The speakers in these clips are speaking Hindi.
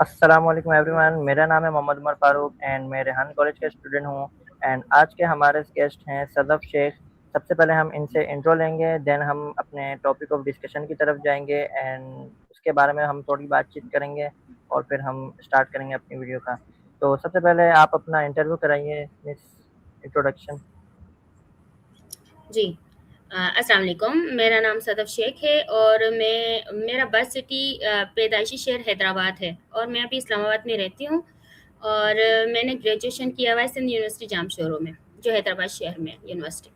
अस्सलाम वालेकुम एवरीवन। मेरा नाम है मोहम्मद उमर फ़ारूक एंड मैं रेहान कॉलेज का स्टूडेंट हूँ। एंड आज के हमारे गेस्ट हैं सदफ़ शेख। सबसे पहले हम इनसे इंट्रो लेंगे, देन हम अपने टॉपिक ऑफ डिस्कशन की तरफ जाएँगे एंड उसके बारे में हम थोड़ी बातचीत करेंगे और फिर हम स्टार्ट करेंगे अपनी वीडियो का। तो सबसे पहले आप अपना इंटरव्यू कराइए मिस, इंट्रोडक्शन। जी। अस्सलाम वालेकुम। मेरा नाम सदफ़ शेख है और मेरा बर्थ सिटी पैदाइशी शहर हैदराबाद है और मैं अभी इस्लामाबाद में रहती हूँ और मैंने ग्रेजुएशन किया हुआ है सिंध यूनिवर्सिटी जामशोरो में, जो हैदराबाद शहर में है यूनिवर्सिटी।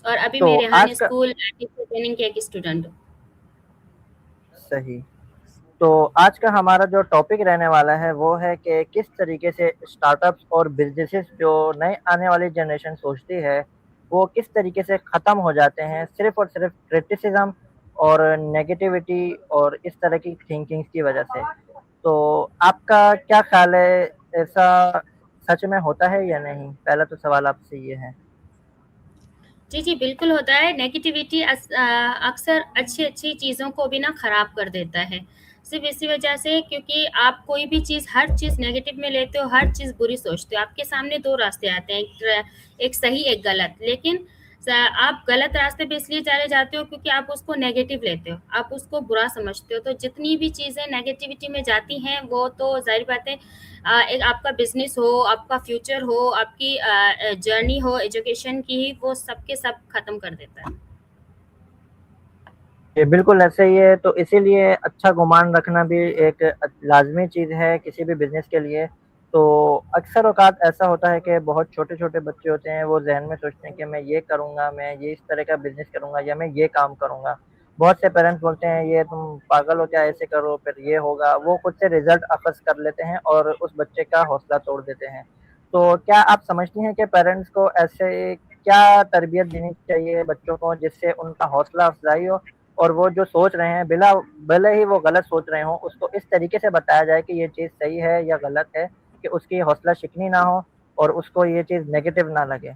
और अभी तो मैं रेहान आज का स्कूल टीचर ट्रेनिंग की एक स्टूडेंट हूँ। सही। तो आज का हमारा जो टॉपिक रहने वाला है वो है कि किस तरीके से स्टार्टअप्स और बिजनेसेस जो नए आने वाली जनरेशन सोचती है वो किस तरीके से ख़त्म हो जाते हैं सिर्फ़ और सिर्फ़ क्रिटिसिज्म और नेगेटिविटी और इस तरह की थिंकिंग्स की वजह से। तो आपका क्या ख़्याल है, ऐसा सच में होता है या नहीं? पहला तो सवाल आपसे ये है। जी, जी, बिल्कुल होता है। नेगेटिविटी अक्सर अच्छी-अच्छी चीज़ों को भी ना ख़राब कर देता है। सिर्फ़ इसी वजह से क्योंकि आप कोई भी चीज़ हर चीज़ नेगेटिव में लेते हो, हर चीज़ बुरी सोचते हो। आपके सामने 2 रास्ते आते हैं, एक सही, एक गलत। लेकिन आप गलत रास्ते पे इसलिए चले जाते हो क्योंकि आप उसको नेगेटिव लेते हो, आप उसको बुरा समझते हो। तो जितनी भी चीज़ें नेगेटिविटी में जाती हैं, वो तो ज़ाहिर बात है एक आपका बिज़नेस हो, आपका फ्यूचर हो, आपकी जर्नी हो एजुकेशन की, वो सब के सब ख़त्म कर देता है। ये बिल्कुल ऐसे ही है, तो इसीलिए अच्छा गुमान रखना भी एक लाज़मी चीज़ है किसी भी बिज़नेस के लिए। तो अक्सर औक़ात ऐसा होता है कि बहुत छोटे-छोटे बच्चे होते हैं, वो ज़हन में सोचते हैं कि मैं ये करूँगा, मैं ये इस तरह का बिज़नेस करूँगा या मैं ये काम करूँगा। बहुत से पेरेंट्स बोलते हैं, "ये तुम पागल हो क्या? ऐसे करो, फिर ये होगा।" वो खुद से रिज़ल्ट अख़ज़ कर लेते हैं और उस बच्चे का हौसला तोड़ देते हैं। तो क्या आप समझती हैं कि पेरेंट्स को ऐसे क्या तरबियत देनी चाहिए बच्चों को जिससे उनका हौसला अफ़ज़ाई हो और वो जो सोच रहे हैं भले ही वो गलत सोच रहे हों, उसको इस तरीके से बताया जाए कि ये चीज़ सही है या गलत है, कि उसकी हौसला शिकनी ना हो और उसको ये चीज़ नेगेटिव ना लगे।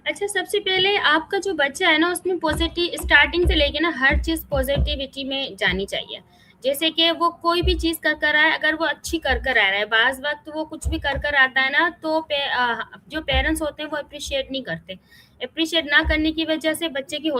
अच्छा, सबसे पहले आपका जो बच्चा है ना, उसमें पॉज़िटिव स्टार्टिंग से लेके ना हर चीज़ पॉज़िटिविटी में जानी चाहिए। जैसे कि वो कोई भी चीज़ कर कर आए, अगर वो अच्छी कर कर आ रहा है, बाज़ वक़्त वो कुछ भी कर कर आता है ना, तो जो पेरेंट्स होते हैं, वो एप्रिशिएट नहीं करते। एप्रिशिएट ना करने की वजह से बच्चे की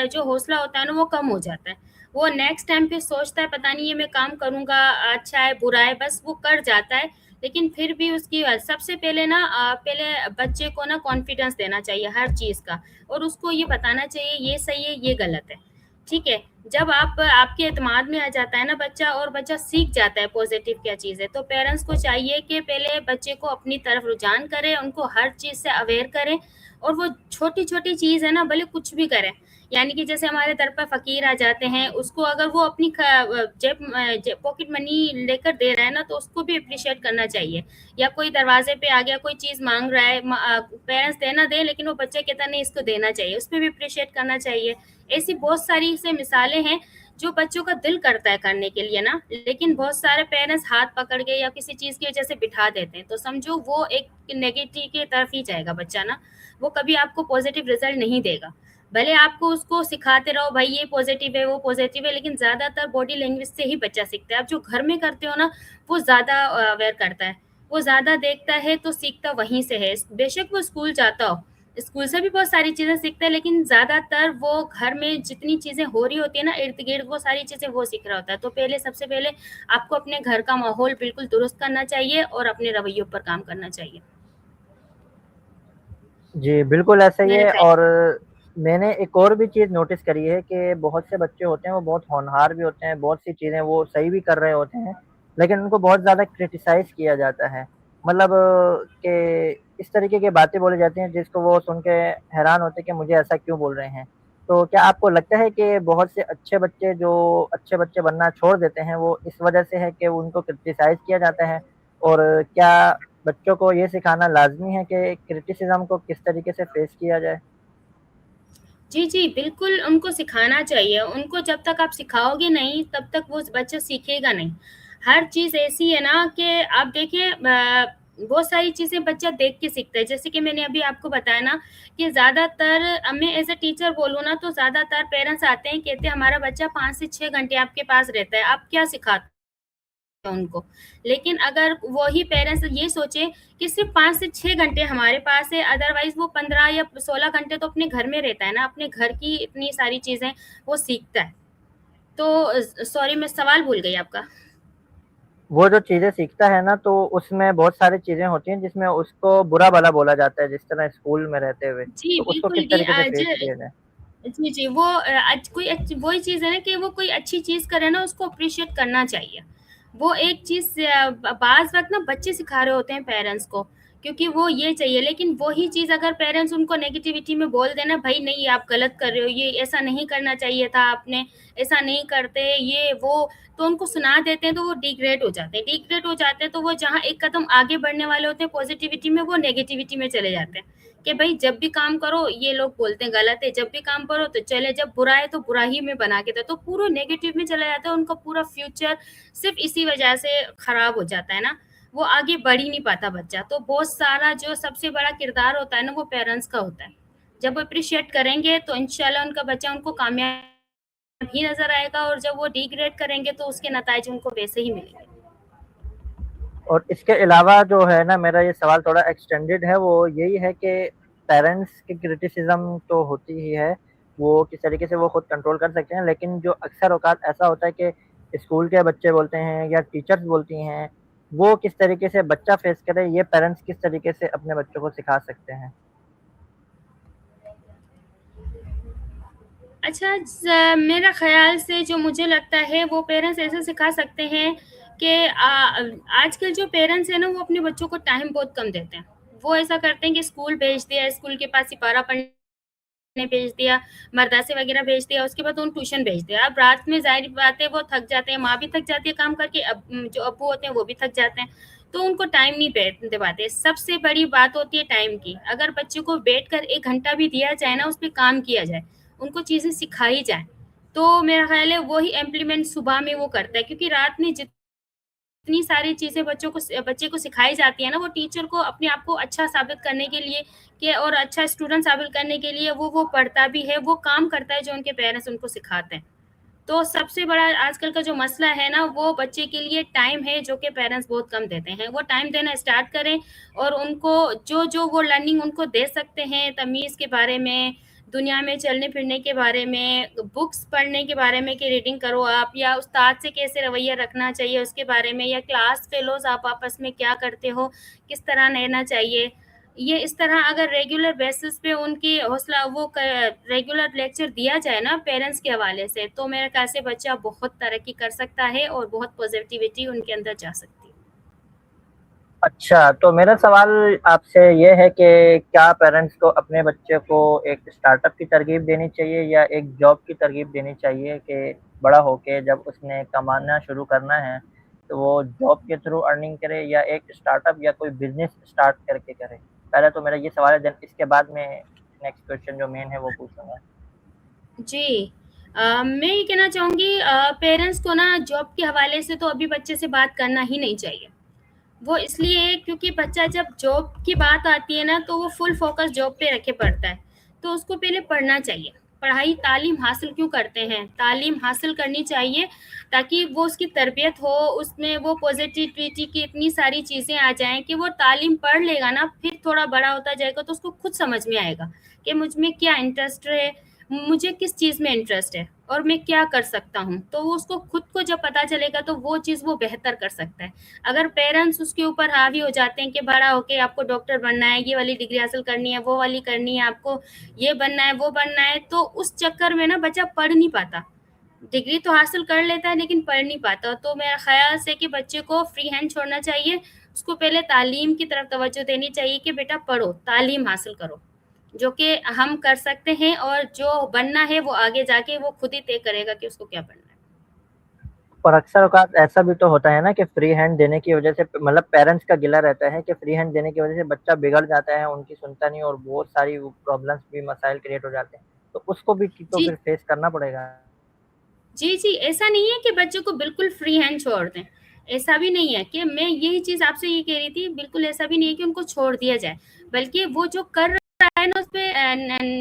जो हौसला होता है ना, वो कम हो जाता है। वो नेक्स्ट टाइम पे सोचता है, पता नहीं ये मैं काम करूँगा, अच्छा है, बुरा है, बस वो कर जाता है। लेकिन फिर भी उसकी सबसे पहले ना पहले बच्चे को ना कॉन्फिडेंस देना चाहिए हर चीज़ का और उसको ये बताना चाहिए ये सही है, ये गलत है। ठीक है? जब आप आपके एतमाद में आ जाता है ना बच्चा और बच्चा सीख जाता है पॉज़िटिव क्या चीज़ है, तो पेरेंट्स को चाहिए कि पहले बच्चे को अपनी तरफ रुझान करें, उनको हर चीज़ से अवेयर करें और वो छोटी-छोटी चीज़ है ना भले कुछ भी करें। यानी कि जैसे हमारे दर पर फ़कीर आ जाते हैं, उसको अगर वो अपनी पॉकेट मनी लेकर दे रहा है ना, तो उसको भी एप्रिशिएट करना चाहिए। या कोई दरवाज़े पे आ गया, कोई चीज़ माँग रहा है, पेरेंट्स दे ना दें, लेकिन वो बच्चा कहता है, "नहीं, इसको देना चाहिए।" उसपे भी एप्रिशिएट करना चाहिए। ऐसी बहुत सारी ऐसे मिसालें हैं, जो बच्चों का दिल करता है करने के लिए ना, लेकिन बहुत सारे पेरेंट्स हाथ पकड़ के या किसी चीज़ की वजह से बिठा देते हैं। तो समझो वो एक नेगेटिव की तरफ ही जाएगा बच्चा ना, वो कभी आपको पॉज़िटिव रिज़ल्ट नहीं देगा। भले आपको उसको सिखाते रहो भाई ये पॉज़िटिव है, वो पॉज़िटिव है, लेकिन ज़्यादातर बॉडी लैंग्वेज से ही बच्चा सीखता है। आप जो घर में करते हो ना, वो ज़्यादा अवेयर करता है। वो ज़्यादा देखता है तो सीखता वहीं से है। बेशक वो स्कूल जाता हो, स्कूल से भी बहुत सारी चीज़ें सीखता है, लेकिन ज़्यादातर वो घर में जितनी चीज़ें हो रही होती है ना इर्द-गिर्द, वो सारी चीज़ें वो सीख रहा होता है। तो सबसे पहले आपको अपने घर का माहौल बिल्कुल दुरुस्त करना चाहिए और अपने रवैयों पर काम करना चाहिए। जी, बिल्कुल ऐसा ही मेरे है ख़्याल और मैंने एक और भी चीज़ नोटिस करी है कि बहुत से बच्चे होते हैं, वो बहुत होनहार भी होते हैं, बहुत सी चीज़ें वो सही भी कर रहे होते हैं, लेकिन उनको बहुत ज़्यादा क्रिटिसाइज़ किया जाता है। मतलब कि इस तरीके की बातें बोली जाती हैं, जिसको वो सुन के हैरान होते हैं कि मुझे ऐसा क्यों बोल रहे हैं। तो क्या आपको लगता है कि बहुत से अच्छे बच्चे जो अच्छे बच्चे बनना छोड़ देते हैं, वो इस वजह से है कि उनको क्रिटिसाइज़ किया जाता है? और क्या बच्चों को ये सिखाना लाज़मी है कि क्रिटिसिज़्म को किस तरीके से फ़ेस किया जाए? जी, जी, बिल्कुल उनको सिखाना चाहिए। उनको जब तक आप सिखाओगे नहीं, तब तक वो बच्चा सीखेगा नहीं। हर चीज़ ऐसी है ना कि आप देखिए बहुत सारी चीज़ें बच्चा देख के सीखता है। जैसे कि मैंने अभी आपको बताया ना कि ज़्यादातर मैं एज़ अ टीचर बोलूँ ना तो ज़्यादातर पेरेंट्स आते हैं, कहते हैं हमारा बच्चा 5 से 6 घंटे आपके पास रहता है, आप क्या सिखाते हो उनको? लेकिन अगर वही पेरेंट्स ये सोचे कि सिर्फ़ 5 से 6 घंटे हमारे पास है, अदरवाइज़ वो 15 या 16 घंटे तो अपने घर में रहता है ना, अपने घर की इतनी सारी चीज़ें वो सीखता है। तो सॉरी मैं सवाल भूल गई आपका। वो जो चीज़ें सीखता है ना, तो उसमें बहुत सारी चीज़ें होती हैं जिसमें उसको बुरा-भला बोला जाता है, जिस तरह स्कूल में रहते हुए। जी, तो उसको बिल्कुल किस कि तरीके से आज ट्रीट किया जाए? जी, जी, वो आज कोई वही चीज़ है ना कि वो कोई अच्छी चीज़ करे ना उसको एप्रिशिएट करना चाहिए। वो एक चीज़ बाज़ वक़्त ना बच्चे सिखा रहे होते हैं पेरेंट्स को, क्योंकि वो ये चाहिए लेकिन वही चीज़ अगर पेरेंट्स उनको नेगेटिविटी में बोल दें ना भई नहीं आप गलत कर रहे हो, ये ऐसा नहीं करना चाहिए था आपने, ऐसा नहीं करते ये वो, तो उनको सुना देते हैं तो वो डिग्रेड हो जाते हैं। डिग्रेड हो जाते हैं तो वो जहाँ एक कदम आगे बढ़ने वाले होते हैं पॉज़िटिविटी में, वो नेगेटिविटी में चले जाते हैं। कि भाई जब भी काम करो ये लोग बोलते हैं गलत है, जब भी काम करो तो चले जब बुरा है तो बुरा ही में बना के दो, तो पूरा नेगेटिव में चला जाता है, उनका पूरा फ्यूचर सिर्फ़ इसी वजह से खराब हो जाता है ना, वो आगे बढ़ ही नहीं पाता बच्चा। तो बहुत सारा जो सबसे बड़ा किरदार होता है ना वो पेरेंट्स का होता है। जब वो एप्रिशिएट करेंगे तो इंशाल्लाह उनका बच्चा उनको कामयाब ही नज़र आएगा और जब वो डिग्रेड करेंगे तो उसके नताइज उनको वैसे ही मिलेंगे। और इसके अलावा जो है ना, मेरा ये सवाल थोड़ा एक्सटेंडेड है, वो यही है कि पेरेंट्स की क्रिटिसिज़्म तो होती ही है, वो किस तरीके से वो खुद कंट्रोल कर सकते हैं, लेकिन जो अक्सर औक़ात ऐसा होता है कि स्कूल के बच्चे बोलते हैं या टीचर्स बोलती हैं, वो किस तरीके से बच्चा फेस करे, ये पेरेंट्स किस तरीके से अपने बच्चों को सिखा सकते हैं? अच्छा मेरा ख़्याल से जो मुझे लगता है वो पेरेंट्स ऐसे सिखा सकते हैं कि आजकल जो पेरेंट्स हैं ना वो अपने बच्चों को टाइम बहुत कम देते हैं। वो ऐसा करते हैं कि स्कूल भेज दिया, स्कूल के पास सिपारा पढ़ने भेज दिया, मदरसे वग़ैरह भेज दिया, उसके बाद उन्हें ट्यूशन भेज दिया। अब रात में ज़ाहिर बात है वो थक जाते हैं, माँ भी थक जाती है काम करके, जो अब्बू होते हैं वो भी थक जाते हैं, तो उनको टाइम नहीं दे पाते। सबसे बड़ी बात होती है टाइम की, अगर बच्चे को बैठकर 1 घंटा भी दिया जाए ना, उस पे काम किया जाए, उनको चीज़ें सिखाई जाएँ, तो मेरा ख़्याल है वही इम्प्लीमेंट सुबह में वो करता है क्योंकि रात में जितनी सारी चीज़ें बच्चे को सिखाई जाती है ना, वो टीचर को अपने आप को अच्छा साबित करने के लिए कि और अच्छा स्टूडेंट साबित करने के लिए वो पढ़ता भी है, वो काम करता है जो उनके पेरेंट्स उनको सिखाते हैं। तो सबसे बड़ा आजकल का जो मसला है ना, वो बच्चे के लिए टाइम है जो कि पेरेंट्स बहुत कम देते हैं। वो टाइम देना स्टार्ट करें और उनको जो-जो वो लर्निंग उनको दे सकते हैं, तमीज़ के बारे में, दुनिया में चलने-फिरने के बारे में, बुक्स पढ़ने के बारे में कि रीडिंग करो आप या उस्ताद से कैसे रवैया रखना चाहिए उसके बारे में या क्लास फेलोज़ आप आपस में क्या करते हो, किस तरह रहना चाहिए। ये इस तरह अगर रेगुलर बेसिस पे उनकी हौसला वो क रेगुलर लेक्चर दिया जाए ना पेरेंट्स के हवाले से, तो मेरे ख़्याल से बच्चा बहुत तरक्की कर सकता है और बहुत पॉज़िटिविटी उनके अंदर जा सकती है। अच्छा, तो मेरा सवाल आपसे ये है कि क्या पेरेंट्स को अपने बच्चे को एक स्टार्टअप की तरग़ीब देनी चाहिए या एक जॉब की तरग़ीब देनी चाहिए कि बड़ा होके जब उसने कमाना शुरू करना है, तो वो जॉब के थ्रू अर्निंग करे या एक स्टार्टअप या कोई बिज़नेस स्टार्ट करके करे? पहले तो मेरा ये सवाल है, देन इसके बाद में नेक्स्ट क्वेश्चन जो मेन है वो पूछूँगा। जी। मैं ये कहना चाहूँगी पेरेंट्स को ना जॉब के हवाले से तो अभी बच्चे से बात करना ही नहीं चाहिए। वो इसलिए क्योंकि बच्चा जब जॉब की बात आती है ना, तो वो फुल फ़ोकस जॉब पे रखे पड़ता है। तो उसको पहले पढ़ना चाहिए। पढ़ाई तालीम हासिल क्यों करते हैं? तालीम हासिल करनी चाहिए ताकि वो उसकी तरबियत हो, उसमें वो पॉज़िटिविटी की इतनी सारी चीज़ें आ जाएँ कि वो तालीम पढ़ लेगा ना, फिर थोड़ा बड़ा होता जाएगा तो उसको खुद समझ में आएगा कि मुझ में क्या इंटरेस्ट है, मुझे किस चीज़ में इंटरेस्ट है और मैं क्या कर सकता हूँ। तो वो उसको खुद को जब पता चलेगा तो वो चीज़ वो बेहतर कर सकता है। अगर पेरेंट्स उसके ऊपर हावी हो जाते हैं कि बड़ा होके आपको डॉक्टर बनना है, ये वाली डिग्री हासिल करनी है, वो वाली करनी है, आपको ये बनना है, वो बनना है, तो उस चक्कर में ना बच्चा पढ़ नहीं पाता। डिग्री तो हासिल कर लेता है लेकिन पढ़ नहीं पाता। तो मेरा ख़्याल से कि बच्चे को फ्री हैंड छोड़ना चाहिए, उसको पहले तालीम की तरफ तवज्जो देनी चाहिए कि बेटा पढ़ो, तालीम हासिल करो, जो कि हम कर सकते हैं और जो बनना है वो आगे जाके वो खुद ही तय करेगा कि उसको क्या बनना है। और अक्सर औक़ात ऐसा भी तो होता है ना कि फ्री हैंड देने की वज़ह से मतलब पेरेंट्स का गिला रहता है कि फ्री हैंड देने की वज़ह से बच्चा बिगड़ जाता है, उनकी सुनता नहीं और बहुत सारी वो प्रॉब्लम्स भी मसाइल क्रिएट हो जाते हैं। तो उसको भी तो जी। फिर फेस करना पड़ेगा। जी, जी, ऐसा नहीं है कि बच्चों को बिल्कुल फ्री हैंड छोड़ दें। ऐसा भी नहीं है कि मैं यही चीज़ आपसे ये कह रही थी, बिल्कुल ऐसा भी नहीं है कि उनको छोड़ दिया जाए, बल्कि वो जो कर रहा है ना, उस पे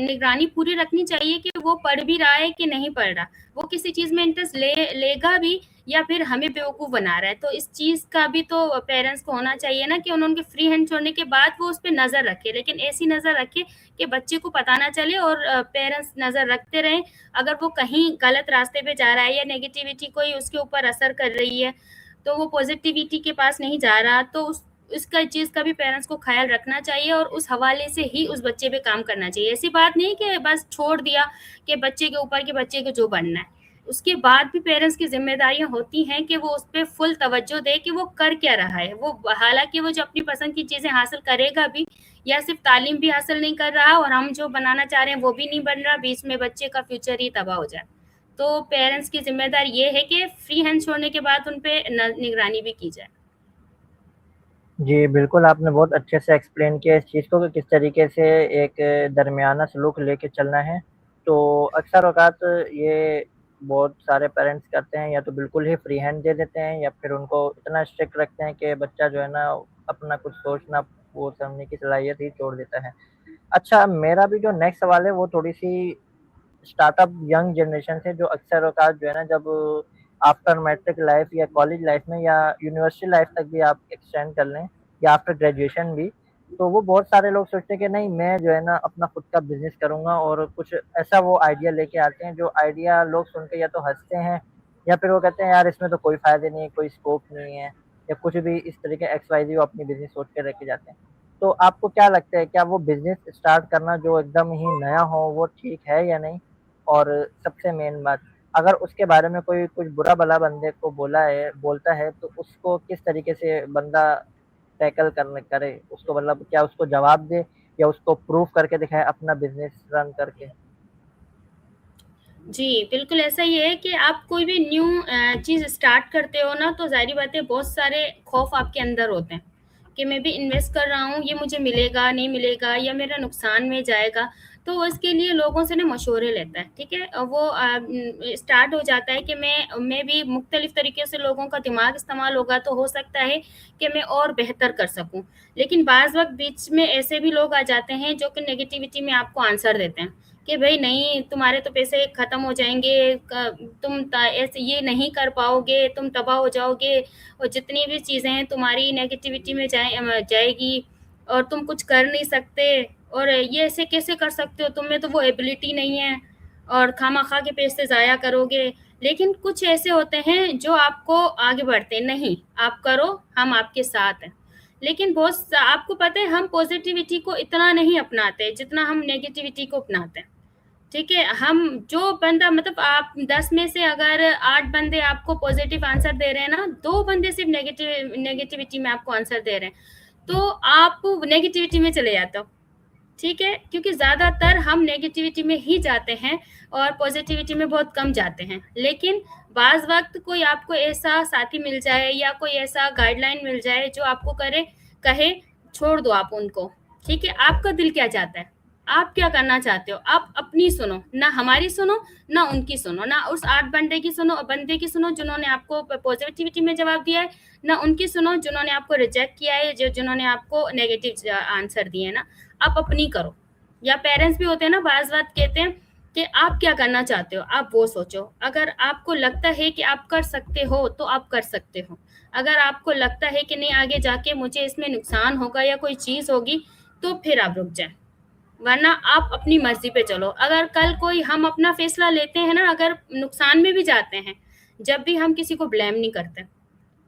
निगरानी पूरी रखनी चाहिए कि वो पढ़ भी रहा है कि नहीं पढ़ रहा, वो किसी चीज़ में इंटरेस्ट लेगा भी या फिर हमें बेवकूफ़ बना रहा है। तो इस चीज़ का भी तो पेरेंट्स को होना चाहिए ना कि उनके फ्री हैंड छोड़ने के बाद वो उस पे नज़र रखे, लेकिन ऐसी नज़र रखे कि बच्चे को पता ना चले और पेरेंट्स नज़र रखते रहें। अगर वो कहीं गलत रास्ते पे जा रहा है या नेगेटिविटी कोई उसके ऊपर असर कर रही है, तो वो पॉजिटिविटी के पास नहीं जा रहा, तो उसका चीज़ का भी पेरेंट्स को ख्याल रखना चाहिए और उस हवाले से ही उस बच्चे पे काम करना चाहिए। ऐसी बात नहीं कि बस छोड़ दिया कि बच्चे के ऊपर कि बच्चे को जो बनना है, उसके बाद भी पेरेंट्स की जिम्मेदारियां होती हैं कि वो उस पर फुल तवज्जो दे कि वो कर क्या रहा है। वो हालांकि वो जो अपनी पसंद की चीज़ें हासिल करेगा भी, या सिर्फ तालीम भी हासिल नहीं कर रहा और हम जो बनाना चाह रहे हैं वो भी नहीं बन रहा, बीच में बच्चे का फ्यूचर ही तबाह हो जाए। तो पेरेंट्स की जिम्मेदारी ये है कि फ्री हैंड छोड़ने के बाद उन पे निगरानी भी की जाए। जी, बिल्कुल आपने बहुत अच्छे से एक्सप्लेन किया इस चीज़ को कि किस तरीके से एक दरमियाना सलूक लेके चलना है। तो अक्सर औक़ात ये बहुत सारे पेरेंट्स करते हैं, या तो बिल्कुल ही फ्री हैंड दे देते हैं या फिर उनको इतना स्ट्रिक्ट रखते हैं कि बच्चा जो है ना अपना कुछ सोचना वो समझने की सलाहियत ही छोड़ देता है। अच्छा, मेरा भी जो नेक्स्ट सवाल है वो थोड़ी-सी स्टार्टअप यंग जनरेशन से, जो अक्सर औक़ात जो है ना जब आफ्टर मैट्रिक लाइफ़ या कॉलेज लाइफ़ में या यूनिवर्सिटी लाइफ़ तक भी आप एक्सटेंड कर लें या आफ्टर ग्रेजुएशन भी, तो वो बहुत सारे लोग सोचते हैं कि नहीं मैं जो है ना अपना खुद का बिज़नेस करूँगा, और कुछ ऐसा वो आइडिया लेके आते हैं जो आइडिया लोग सुन के या तो हँसते हैं या फिर वो कहते हैं यार इसमें तो कोई फ़ायदे नहीं है, कोई स्कोप नहीं है, या कुछ भी इस तरीके एक्स-वाई-ज़ेड वो अपनी बिज़नेस सोच के रख के जाते हैं। तो आपको क्या लगता है, क्या वो बिज़नेस स्टार्ट करना जो एकदम ही नया हो वो ठीक है या नहीं? और सबसे मेन बात, अगर उसके बारे में कोई कुछ बुरा-भला बंदे को बोलता है तो उसको किस तरीके से बंदा टैकल करे? उसको मतलब क्या उसको जवाब दे या उसको प्रूफ करके दिखाए अपना बिज़नेस रन करके? जी, बिल्कुल ऐसा ही है कि आप कोई भी न्यू चीज़ स्टार्ट करते हो ना, तो ज़ाहिर-सी बात है बहुत सारे खौफ़ आपके अंदर होते हैं, कि मैं भी इन्वेस्ट कर रहा हूँ, ये मुझे मिलेगा, नहीं मिलेगा या मेरा नुकसान में जाएगा। तो वो इसके लिए लोगों से ना मशवरे लेता है, ठीक है? वो स्टार्ट हो जाता है कि मैं भी मुख्तलिफ़ तरीके से लोगों का दिमाग इस्तेमाल होगा तो हो सकता है कि मैं और बेहतर कर सकूँ। लेकिन बाज़ वक़्त बीच में ऐसे भी लोग आ जाते हैं जो कि नेगेटिविटी में आपको आंसर देते हैं। कि भई नहीं, तुम्हारे तो पैसे ख़त्म हो जाएँगे, तुम ऐसे ये नहीं कर पाओगे, तुम तबाह हो जाओगे और जितनी भी चीज़ें हैं तुम्हारी नेगेटिविटी में जाएगी और तुम कुछ कर नहीं सकते, और ये ऐसे कैसे कर सकते हो, तुम में तो वो एबिलिटी नहीं है और खामख़ा के पैसे ज़ाया करोगे। लेकिन कुछ ऐसे होते हैं जो आपको आगे बढ़ते हैं, नहीं, आप करो, हम आपके साथ हैं। लेकिन आपको पता है हम पॉज़िटिविटी को इतना नहीं अपनाते जितना हम नेगेटिविटी को अपनाते हैं। ठीक है, हम जो बंदा मतलब आप 10 में से अगर 8 बंदे आपको पॉज़िटिव आंसर दे रहे हैं ना, 2 बंदे सिर्फ़ नेगेटिविटी में आपको आंसर दे रहे हैं, तो आप नेगेटिविटी में चले जाते हो, ठीक है? क्योंकि ज़्यादातर हम नेगेटिविटी में ही जाते हैं और पॉज़िटिविटी में बहुत कम जाते हैं। लेकिन बाज़ वक़्त कोई आपको ऐसा साथी मिल जाए या कोई ऐसा गाइडलाइन मिल जाए जो आपको कहे छोड़ दो आप उनको, ठीक है? आपका दिल क्या चाहता है? आप क्या करना चाहते हो? आप अपनी सुनो, ना हमारी सुनो, ना उनकी सुनो, ना उस 8 बंदे की सुनो जिन्होंने आपको पॉज़िटिविटी में जवाब दिया है, ना उनकी सुनो जिन्होंने आपको रिजेक्ट किया है, जिन्होंने आपको नेगेटिव आंसर दिए हैं ना। आप अपनी करो। या पेरेंट्स भी होते हैं ना, बाज़ बात कहते हैं कि आप क्या करना चाहते हो, आप वो सोचो। अगर आपको लगता है कि आप कर सकते हो, तो आप कर सकते हो। अगर आपको लगता है कि नहीं आगे जाके मुझे इसमें नुकसान होगा या कोई चीज़ होगी, तो फिर आप रुक जाएँ। वरना आप अपनी मर्ज़ी पे चलो। अगर कल कोई हम अपना फ़ैसला लेते हैं ना, अगर नुकसान में भी जाते हैं, जब भी हम किसी को ब्लेम नहीं करते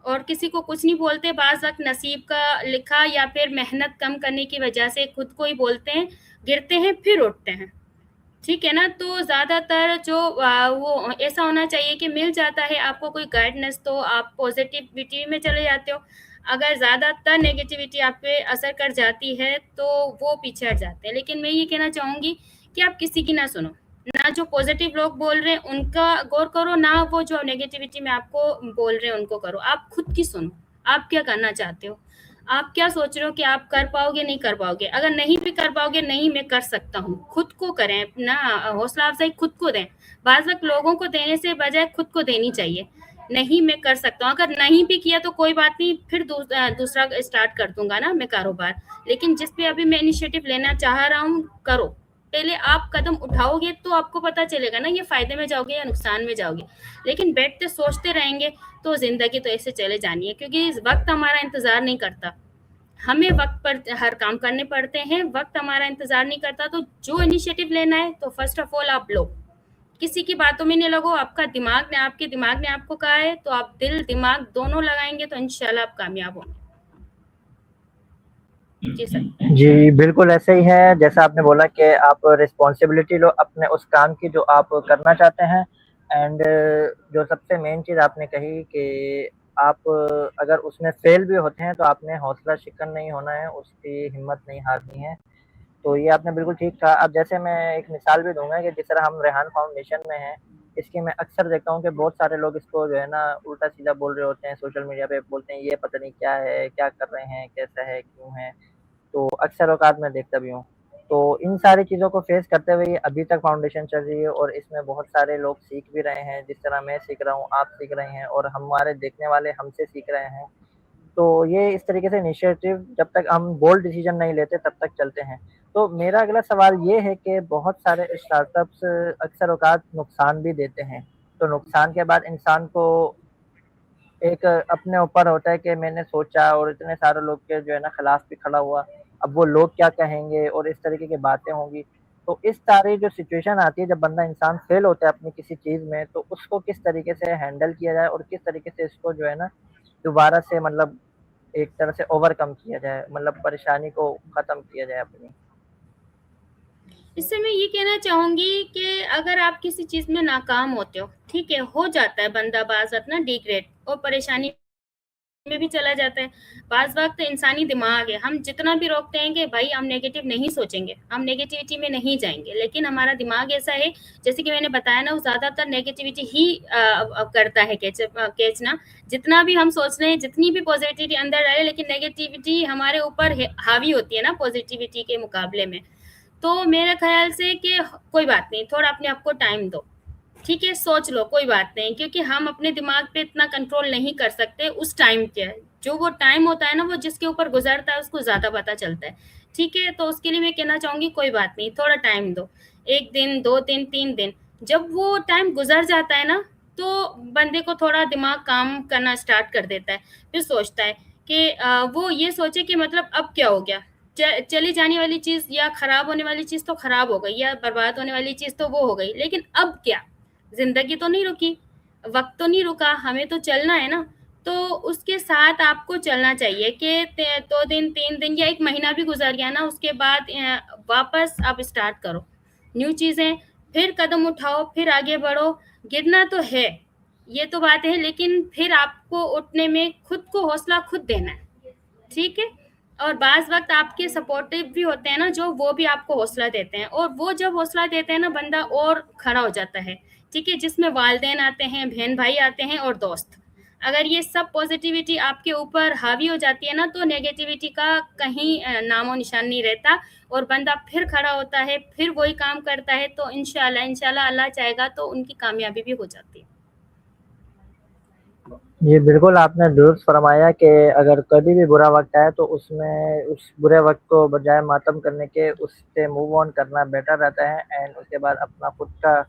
और किसी को कुछ नहीं बोलते, बाज़ वक़्त नसीब का लिखा या फिर मेहनत कम करने की वजह से खुद को ही बोलते हैं, गिरते हैं, फिर उठते हैं। ठीक है ना? तो ज़्यादातर जो वो ऐसा होना चाहिए कि मिल जाता है आपको कोई गाइडेंस तो आप पॉज़िटिविटी में चले जाते हो। अगर ज़्यादातर नेगेटिविटी आप पे असर कर जाती है, तो वो पीछे हट जाते हैं। लेकिन मैं ये कहना चाहूँगी कि आप किसी की ना सुनो। ना जो पॉज़िटिव लोग बोल रहे हैं उनका गौर करो, ना वो जो नेगेटिविटी में आपको बोल रहे हैं उनको करो। आप खुद की सुनो। आप क्या करना चाहते हो? आप क्या सोच रहे हो कि आप कर पाओगे, नहीं कर पाओगे? अगर नहीं भी कर पाओगे, नहीं मैं कर सकता हूँ, खुद को करें, अपना हौसला अफ़ज़ाई खुद को दें। बाज़ वक़्त लोगों को देने से बजाय खुद को देनी चाहिए नहीं मैं कर सकता हूँ, अगर नहीं भी किया तो कोई बात नहीं, फिर दूसरा स्टार्ट कर दूंगा ना मैं कारोबार। लेकिन जिस पे अभी मैं इनिशिएटिव लेना चाह रहा हूँ करो, पहले आप कदम उठाओगे तो आपको पता चलेगा ना ये फायदे में जाओगे या नुकसान में जाओगे। लेकिन बैठते सोचते रहेंगे तो जिंदगी तो ऐसे चले जानी है, क्योंकि इस वक्त हमारा इंतजार नहीं करता, हमें वक्त पर हर काम करने पड़ते हैं, वक्त हमारा इंतजार नहीं करता। तो जो इनिशिएटिव लेना है तो फर्स्ट ऑफ ऑल आप लो, किसी की बातों में नहीं लगो, आपका दिमाग ने आपके दिमाग ने आपको कहा है तो आप दिल दिमाग दोनों लगाएंगे तो इंशाल्लाह आप कामयाब होंगे। जी सर। जी, बिल्कुल ऐसे ही है जैसा आपने बोला कि आप रिस्पॉन्सिबिलिटी लो अपने उस काम की जो आप करना चाहते हैं एंड जो सबसे मेन चीज़ आपने कही कि आप अगर उसमें फेल भी होते हैं तो आपने हौसला शिकन नहीं होना है, उसकी हिम्मत नहीं हारनी है। तो ये आपने बिल्कुल ठीक कहा। अब जैसे मैं एक मिसाल भी दूँगा कि जिस तरह हम रेहान फाउंडेशन में हैं, इसकी मैं अक्सर देखता हूँ कि बहुत सारे लोग इसको जो है ना उल्टा-सीधा बोल रहे होते हैं, सोशल मीडिया पे बोलते हैं ये पता नहीं क्या है, क्या कर रहे हैं, कैसा है, क्यों है? तो अक्सर औकात मैं देखता भी हूँ। तो इन सारी चीज़ों को फेस करते हुए ये अभी तक फाउंडेशन चल रही है और इसमें बहुत सारे लोग सीख भी रहे हैं, जिस तरह मैं सीख रहा हूँ, आप सीख रहे हैं और हमारे देखने वाले हमसे सीख रहे हैं। तो ये इस तरीके से इनिशिएटिव जब तक हम बोल्ड डिसीज़न नहीं लेते तब तक चलते हैं। तो मेरा अगला सवाल ये है कि बहुत सारे स्टार्टअप्स अक्सर औक़ात नुकसान भी देते हैं। तो नुकसान के बाद इंसान को एक अपने ऊपर होता है कि मैंने सोचा और इतने सारे लोग के जो है ना खिलाफ भी खड़ा हुआ। अब वो लोग क्या कहेंगे और इस तरीके की बातें होंगी। तो इस सारी जो सिचुएशन आती है जब बंदा इंसान फेल होता है अपनी किसी चीज़ में तो उसको किस तरीके से हैंडल किया जाए और किस तरीके से इसको जो है ना दोबारा से मतलब एक तरह से ओवरकम किया जाए, मतलब परेशानी को खत्म किया जाए अपनी? इससे मैं ये कहना चाहूँगी कि अगर आप किसी चीज़ में नाकाम होते हो, ठीक है, हो जाता है बंदा बाज़ वक़्त ना डिग्रेड और परेशानी में भी चला जाता है। बाज़ वक़्त इंसानी दिमाग है, हम जितना भी रोकते हैं कि भाई हम नेगेटिव नहीं सोचेंगे, हम नेगेटिविटी में नहीं जाएँगे, लेकिन हमारा दिमाग ऐसा है, जैसे कि मैंने बताया ना, वो ज़्यादातर नेगेटिविटी ही करता है कैचना। जितना भी हम सोच रहे हैं, जितनी भी पॉज़िटिविटी अंदर डालें, लेकिन नेगेटिविटी हमारे ऊपर हावी होती है ना पॉज़िटिविटी के मुकाबले में। तो मेरे ख़्याल से कि कोई बात नहीं, थोड़ा अपने आप को टाइम दो, ठीक है, सोच लो, कोई बात नहीं, क्योंकि हम अपने दिमाग पे इतना कंट्रोल नहीं कर सकते उस टाइम पे। जो वो टाइम होता है ना, वो जिसके ऊपर गुज़रता है उसको ज़्यादा पता चलता है, ठीक है? तो उसके लिए मैं कहना चाहूँगी कोई बात नहीं, थोड़ा टाइम दो, 1 दिन, 2 दिन, 3 दिन। जब वो टाइम गुज़र जाता है ना, तो बंदे को थोड़ा दिमाग काम करना स्टार्ट कर देता है। फिर सोचता है कि वो ये सोचे कि मतलब अब क्या हो गया? चली जाने वाली चीज़ या खराब होने वाली चीज़ तो खराब हो गई, या बर्बाद होने वाली चीज़ तो वो हो गई, लेकिन अब क्या? ज़िंदगी तो नहीं रुकी, वक़्त तो नहीं रुका, हमें तो चलना है ना। तो उसके साथ आपको चलना चाहिए कि 2 दिन, 3 दिन या 1 महीना भी गुज़र गया ना, उसके बाद वापस आप स्टार्ट करो। न्यू चीज़ें, फिर कदम उठाओ, फिर आगे बढ़ो। गिरना तो है, ये तो बात है, लेकिन फिर आपको उठने में खुद को हौसला खुद देना है, ठीक है? और बाज़ वक़्त आपके सपोर्टिव भी होते हैं ना जो, वो भी आपको हौसला देते हैं, और वो जब हौसला देते हैं ना, बंदा और खड़ा हो जाता है, ठीक है? जिसमें वालिदैन आते हैं, बहन-भाई आते हैं और दोस्त। अगर ये सब पॉज़िटिविटी आपके ऊपर हावी हो जाती है ना, तो नेगेटिविटी का कहीं नामो-निशान नहीं रहता और बंदा फिर खड़ा होता है, फिर वही काम करता है, तो इंशाल्लाह इंशाल्लाह अल्लाह चाहेगा तो उनकी कामयाबी भी हो जाती है। जी, बिल्कुल आपने दुरुस्त फ़रमाया कि अगर कभी भी बुरा वक़्त आए तो उसमें उस बुरे वक़्त को बजाय मातम करने के उससे मूव ऑन करना बेटर रहता है एंड उसके बाद अपना खुद का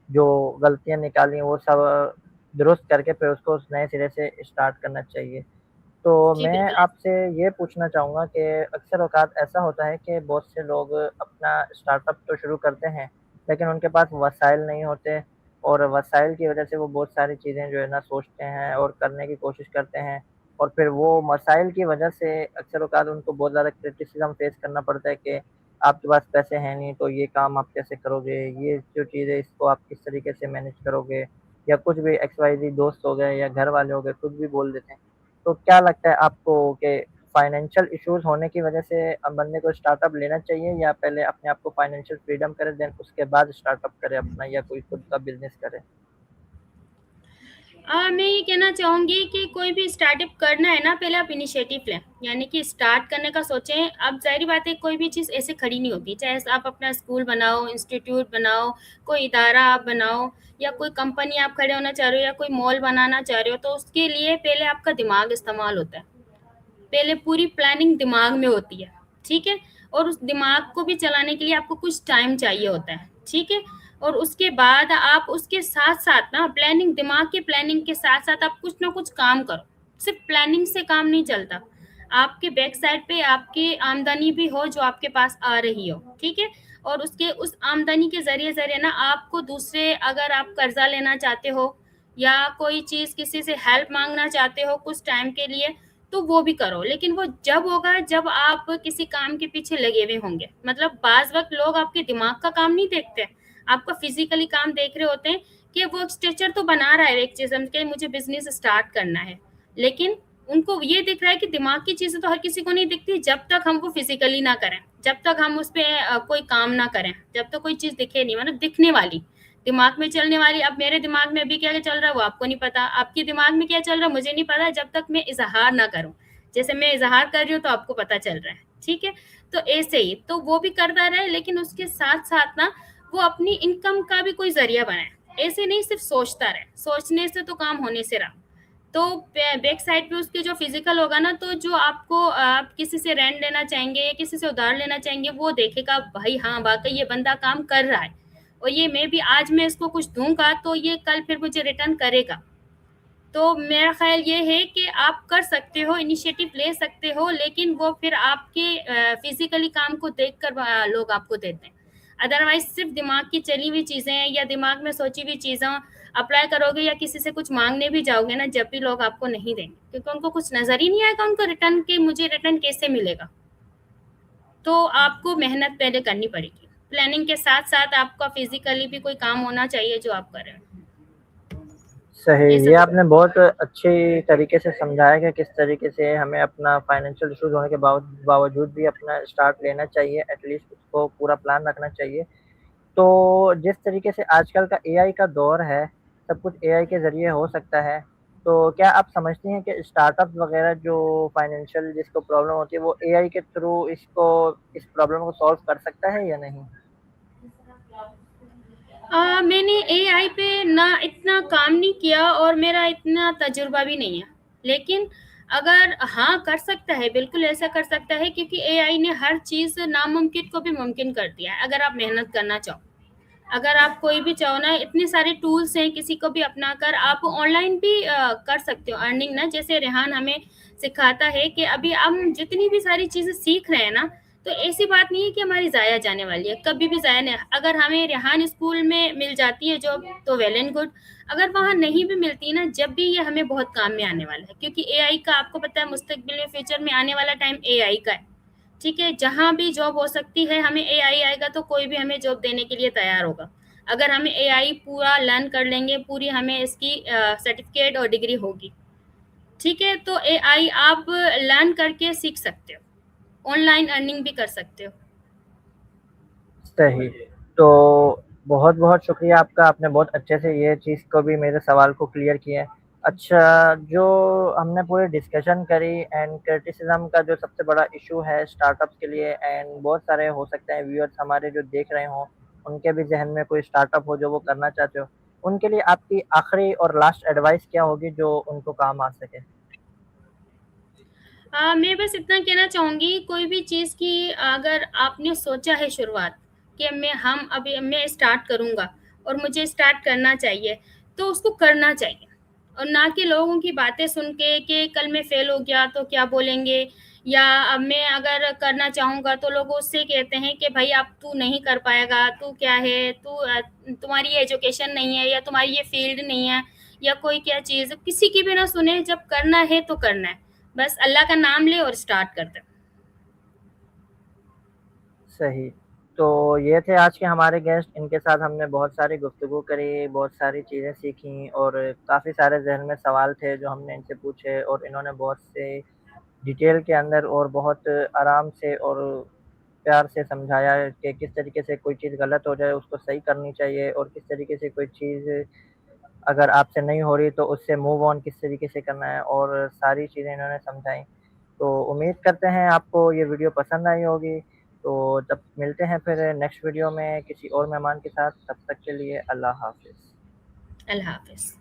जो गलतियाँ निकाली वो सब दुरुस्त करके फिर उसको उस नए सिरे से स्टार्ट करना चाहिए। तो जी, मैं बिल्कुल। आपसे ये पूछना चाहूँगा कि अक्सर औक़ात ऐसा होता है कि बहुत से लोग अपना स्टार्टअप तो शुरू करते हैं, लेकिन उनके पास वसाइल नहीं होते और वसाइल की वज़ह से वो बहुत सारी चीज़ें जो है ना सोचते हैं और करने की कोशिश करते हैं और फिर वो मसाइल की वज़ह से अक्सर औक़ात उनको बहुत ज़्यादा क्रिटिसिज़्म फ़ेस करना पड़ता है कि आपके पास पैसे हैं नहीं, तो ये काम आप कैसे करोगे? ये जो चीज़ है इसको आप किस तरीके से मैनेज करोगे? या कुछ भी एक्स-वाई-ज़ेड दोस्त हो गए या घर वाले हो गए, कुछ भी बोल देते हैं। तो क्या लगता है आपको कि फाइनेंशियल इश्यूज़ होने की वजह से बंदे को स्टार्टअप लेना चाहिए या पहले अपने आप को फाइनेंशियल फ्रीडम करे देन उसके बाद स्टार्टअप करे अपना या कोई खुद का बिज़नेस करे? मैं ये कहना चाहूँगी कि कोई भी स्टार्टअप करना है ना, पहले आप इनिशिएटिव लें, यानी कि स्टार्ट करने का सोचें। अब ज़ाहिर बात है, कोई भी चीज़ ऐसे खड़ी नहीं होती, चाहे आप अपना स्कूल बनाओ, इंस्टीट्यूट बनाओ, कोई इदारा आप बनाओ, या कोई कंपनी आप खड़े होना चाह रहे हो, या कोई मॉल बनाना चाह रहे हो, तो उसके लिए पहले आपका दिमाग इस्तेमाल होता है। पहले पूरी प्लानिंग दिमाग में होती है, ठीक है? और उस दिमाग को भी चलाने के लिए आपको कुछ टाइम चाहिए होता है, ठीक है? और उसके बाद आप उसके साथ-साथ ना, प्लानिंग, दिमाग की प्लानिंग के साथ-साथ आप कुछ ना कुछ काम करो। सिर्फ़ प्लानिंग से काम नहीं चलता। आपके बैक साइड पे आपकी आमदनी भी हो जो आपके पास आ रही हो, ठीक है? और उसके उस आमदनी के ज़रिए ना आपको दूसरे, अगर आप कर्ज़ा लेना चाहते हो या कोई चीज़ किसी से हेल्प माँगना चाहते हो कुछ टाइम के लिए, तो वो भी करो। लेकिन वो जब होगा जब आप किसी काम के पीछे लगे हुए होंगे। मतलब बाज़ वक़्त लोग आपके दिमाग का काम नहीं देखते, आपका फ़िज़िकली काम देख रहे होते हैं कि वो स्ट्रक्चर तो बना रहा है एक चीज़ के, मुझे बिज़नेस स्टार्ट करना है। लेकिन उनको ये दिख रहा है कि दिमाग की चीज़ें तो हर किसी को नहीं दिखती जब तक हम वो फ़िज़िकली ना करें, जब तक हम उस पे कोई काम ना करें, जब तक कोई चीज़ दिखे नहीं, मतलब दिखने वाली, दिमाग में चलने वाली। अब मेरे दिमाग में अभी क्या-क्या चल रहा है वो आपको नहीं पता, आपके दिमाग में क्या चल रहा है मुझे नहीं पता, जब तक मैं इज़हार ना करूँ। जैसे मैं इज़हार कर रही हूँ तो आपको पता चल रहा है, ठीक है? तो ऐसे ही, तो वो भी करता रहे, लेकिन उसके साथ-साथ ना वो अपनी इनकम का भी कोई ज़रिया बनाए। ऐसे नहीं सिर्फ़ सोचता रहे, सोचने से तो काम होने से रहा। तो बैक साइड पे उसके जो फिजिकल होगा ना, तो जो आपको आप किसी से रेंट लेना चाहेंगे या किसी से उधार लेना चाहेंगे, वो देखेगा भाई हाँ वाकई ये बंदा काम कर रहा है, और ये मैं भी आज मैं इसको कुछ दूंगा तो ये कल फिर मुझे रिटर्न करेगा। तो मेरा ख्याल ये है कि आप कर सकते हो, इनिशिएटिव ले सकते हो, लेकिन वो फिर आपके फिजिकली काम को देखकर लोग आपको देते हैं। अदरवाइज सिर्फ दिमाग की चली हुई चीज़ें या दिमाग में सोची हुई चीज़ें अप्लाई करोगे या किसी से कुछ मांगने भी जाओगे ना, जब भी लोग आपको नहीं देंगे, क्योंकि उनको कुछ नज़र ही नहीं आएगा उनको रिटर्न के, मुझे रिटर्न कैसे मिलेगा। तो आपको मेहनत पहले करनी पड़ेगी, प्लानिंग के साथ साथ आपका फिजिकली भी कोई काम होना चाहिए जो आप करें। सही, ऐसा ये कुछ। आपने बहुत अच्छी तरीके से समझाया कि किस तरीके से हमें अपना फाइनेंशियल इश्यूज़ होने के बावजूद भी अपना स्टार्ट लेना चाहिए, एटलीस्ट उसको पूरा प्लान रखना चाहिए। तो जिस तरीके से आजकल का एआई का दौर है, सब कुछ एआई के ज़रिए हो सकता है। तो क्या आप समझती हैं कि स्टार्टअप्स वग़ैरह जो फाइनेंशियल जिसको प्रॉब्लम होती है, वो एआई के थ्रू इस प्रॉब्लम को सॉल्व कर सकता है या नहीं? मैंने एआई पे ना इतना काम नहीं किया और मेरा इतना तजुर्बा भी नहीं है। लेकिन अगर हाँ, कर सकता है, बिल्कुल ऐसा कर सकता है, क्योंकि एआई ने हर चीज़ नामुमकिन को भी मुमकिन कर दिया है, अगर आप मेहनत करना चाहो। अगर आप कोई भी चाहो ना, इतने सारे टूल्स हैं, किसी को भी अपना कर आप ऑनलाइन भी कर सकते हो अर्निंग ना। जैसे रेहान हमें सिखाता है कि अभी हम जितनी भी सारी चीज़ें सीख रहे हैं ना, तो ऐसी बात नहीं है कि हमारी ज़ाया जाने वाली है, कभी भी ज़ाया नहीं। अगर हमें रेहान स्कूल में मिल जाती है जॉब तो वेल एंड गुड, अगर वहाँ नहीं भी मिलती ना, जब भी ये हमें बहुत काम में आने वाला है, क्योंकि एआई का आपको पता है मुस्तकबिल में, फ्यूचर में आने वाला टाइम एआई का है, ठीक है? जहाँ भी जॉब हो सकती है, हमें एआई आएगा तो कोई भी हमें जॉब देने के लिए तैयार होगा। अगर हमें एआई पूरा लर्न कर लेंगे, पूरी हमें इसकी सर्टिफिकेट और डिग्री होगी, ठीक है? तो एआई आप लर्न करके सीख सकते हो, ऑनलाइन अर्निंग भी कर सकते हो। सही। तो बहुत-बहुत शुक्रिया आपका, आपने बहुत अच्छे से ये चीज़ को भी मेरे सवाल को क्लियर किया है। अच्छा, जो हमने पूरी डिस्कशन करी एंड क्रिटिसिज़्म का जो सबसे बड़ा इश्यू है स्टार्टअप्स के लिए एंड बहुत सारे हो सकते हैं व्यूअर्स हमारे जो देख रहे हों, उनके भी ज़हन में कोई स्टार्टअप हो जो वो करना चाहते हो, उनके लिए आपकी आखिरी और लास्ट एडवाइस क्या होगी जो उनको काम आ सके? मैं बस इतना कहना चाहूँगी, कोई भी चीज़ की अगर आपने सोचा है शुरुआत कि मैं स्टार्ट करूँगा और मुझे स्टार्ट करना चाहिए, तो उसको करना चाहिए। और ना कि लोगों की बातें सुन के कि कल मैं फेल हो गया तो क्या बोलेंगे, या अब मैं अगर करना चाहूँगा तो लोग उससे कहते हैं कि भाई अब तू नहीं कर पाएगा, तू क्या है, तुम्हारी ये एजुकेशन नहीं है, या तुम्हारी ये फील्ड नहीं है, या कोई क्या चीज़, किसी की भी ना सुने, जब करना है तो करना है। बस अल्लाह का नाम ले और स्टार्ट कर दे। सही। तो ये थे आज के हमारे गेस्ट, इनके साथ हमने बहुत सारी गुफ्तगू करी, बहुत सारी चीज़ें सीखी और काफ़ी सारे ज़हन में सवाल थे जो हमने इनसे पूछे और इन्होंने बहुत से डिटेल के अंदर और बहुत आराम से और प्यार से समझाया कि किस तरीके से कोई चीज़ गलत हो जाए उसको सही करनी चाहिए और किस तरीके से कोई चीज़ अगर आपसे नहीं हो रही तो उससे मूव ऑन किस तरीके से करना है और सारी चीज़ें इन्होंने समझाई। तो उम्मीद करते हैं आपको ये वीडियो पसंद आई होगी। तो जब मिलते हैं फिर नेक्स्ट वीडियो में किसी और मेहमान के साथ, तब तक के लिए अल्लाह हाफ़िज़। अल्लाह हाफ़िज़।